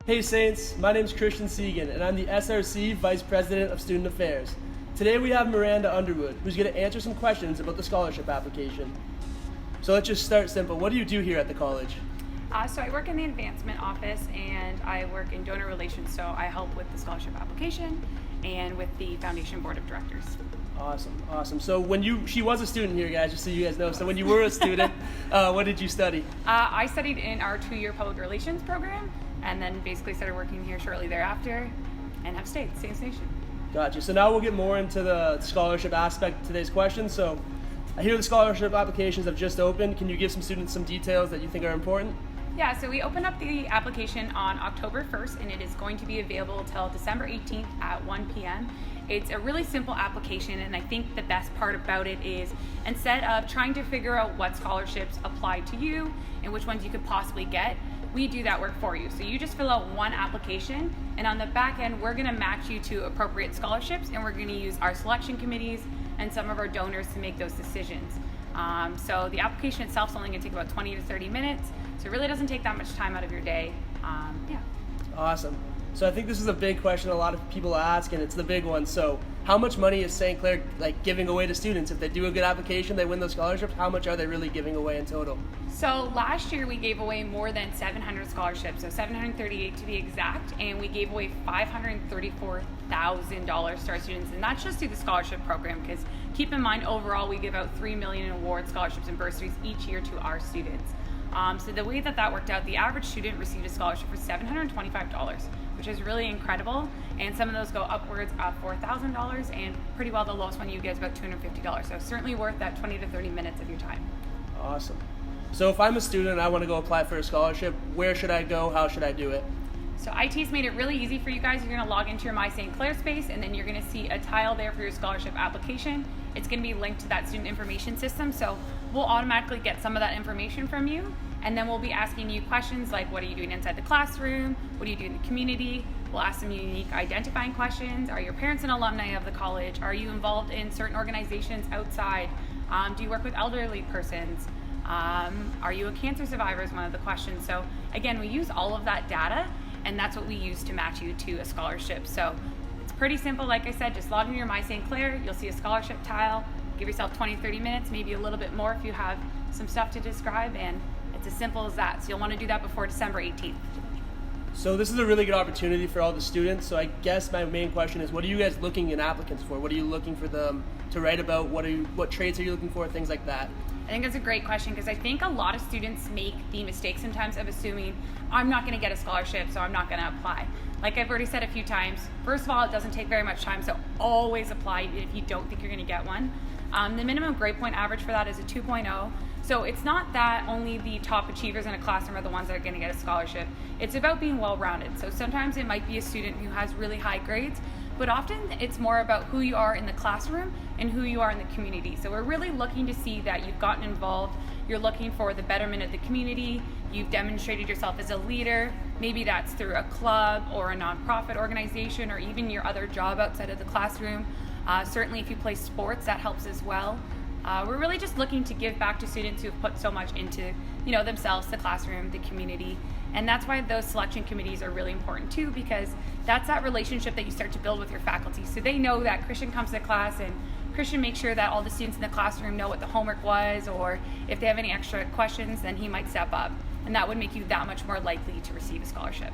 Hey Saints, my name is Seguin, and I'm the SRC Vice President of Student Affairs. Today we have Miranda Underwood, who's going to answer some questions about the scholarship application. So let's just start simple. What do you do here at the college? So I work in the advancement office and I work in donor relations, so I help with the scholarship application and with the foundation board of directors. Awesome. So she was a student here, guys, just so you guys know. So when you were a student, what did you study? I studied in our 2-year public relations program and then basically started working here shortly thereafter and have stayed, same station. Gotcha. So now we'll get more into the scholarship aspect of today's question. So I hear the scholarship applications have just opened. Can you give some students some details that you think are important? Yeah, so we opened up the application on October 1st and it is going to be available till December 18th at 1 p.m. It's a really simple application, and I think the best part about it is instead of trying to figure out what scholarships apply to you and which ones you could possibly get, we do that work for you. So you just fill out one application, and on the back end, we're gonna match you to appropriate scholarships, and we're gonna use our selection committees and some of our donors to make those decisions. So the application itself is only gonna take about 20 to 30 minutes, so it really doesn't take that much time out of your day. Yeah. Awesome. So I think this is a big question a lot of people ask, and it's the big one. So how much money is St. Clair giving away to students? If they do a good application, they win those scholarships, how much are they really giving away in total? So last year we gave away more than 700 scholarships, so 738 to be exact, and we gave away $534,000 to our students, and that's just through the scholarship program, because keep in mind overall we give out $3 million in awards, scholarships, and bursaries each year to our students. So the way that worked out, the average student received a scholarship for $725, which is really incredible, and some of those go upwards of $4,000, and pretty well the lowest one you get is about $250, so certainly worth that 20 to 30 minutes of your time. Awesome. So if I'm a student and I want to go apply for a scholarship, where should I go? How should I do it? So IT's made it really easy for you guys. You're gonna log into your My St. Clair space, and then you're gonna see a tile there for your scholarship application. It's gonna be linked to that student information system, so we'll automatically get some of that information from you, and then we'll be asking you questions like, what are you doing inside the classroom? What do you do in the community? We'll ask some unique identifying questions. Are your parents an alumni of the college? Are you involved in certain organizations outside? Do you work with elderly persons? Are you a cancer survivor is one of the questions. So again, we use all of that data, and that's what we use to match you to a scholarship. So it's pretty simple. Like I said, just log into your My St. Clair, you'll see a scholarship tile, give yourself 20, 30 minutes, maybe a little bit more if you have some stuff to describe, and it's as simple as that. So you'll want to do that before December 18th. So this is a really good opportunity for all the students. So I guess my main question is, what are you guys looking in applicants for? What are you looking for them to write about? What traits are you looking for? Things like that. I think that's a great question, because I think a lot of students make the mistake sometimes of assuming I'm not going to get a scholarship, so I'm not going to apply. Like I've already said a few times, first of all, it doesn't take very much time, so always apply if you don't think you're going to get one. The minimum grade point average for that is a 2.0. So it's not that only the top achievers in a classroom are the ones that are going to get a scholarship. It's about being well-rounded. So sometimes it might be a student who has really high grades, but often it's more about who you are in the classroom and who you are in the community. So we're really looking to see that you've gotten involved, you're looking for the betterment of the community, you've demonstrated yourself as a leader, maybe that's through a club or a nonprofit organization or even your other job outside of the classroom. Certainly if you play sports, that helps as well. We're really just looking to give back to students who've put so much into themselves, the classroom, the community. And that's why those selection committees are really important too, because that's that relationship that you start to build with your faculty. So they know that Christian comes to class and Christian makes sure that all the students in the classroom know what the homework was, or if they have any extra questions, then he might step up. And that would make you that much more likely to receive a scholarship.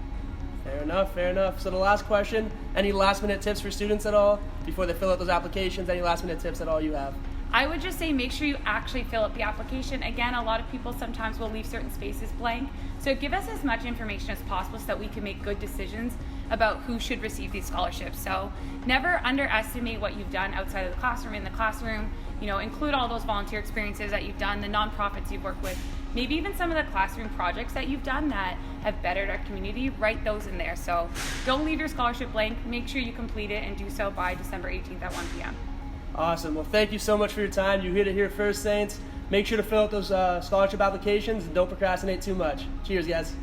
Fair enough. So the last question, any last minute tips for students at all before they fill out those applications? Any last minute tips at all you have? I would just say make sure you actually fill out the application. Again, a lot of people sometimes will leave certain spaces blank. So give us as much information as possible so that we can make good decisions about who should receive these scholarships. So never underestimate what you've done outside of the classroom, in the classroom. Include all those volunteer experiences that you've done, the nonprofits you've worked with, maybe even some of the classroom projects that you've done that have bettered our community. Write those in there. So don't leave your scholarship blank. Make sure you complete it and do so by December 18th at 1 p.m. Awesome. Well, thank you so much for your time. You hit it here first, Saints. Make sure to fill out those scholarship applications and don't procrastinate too much. Cheers, guys.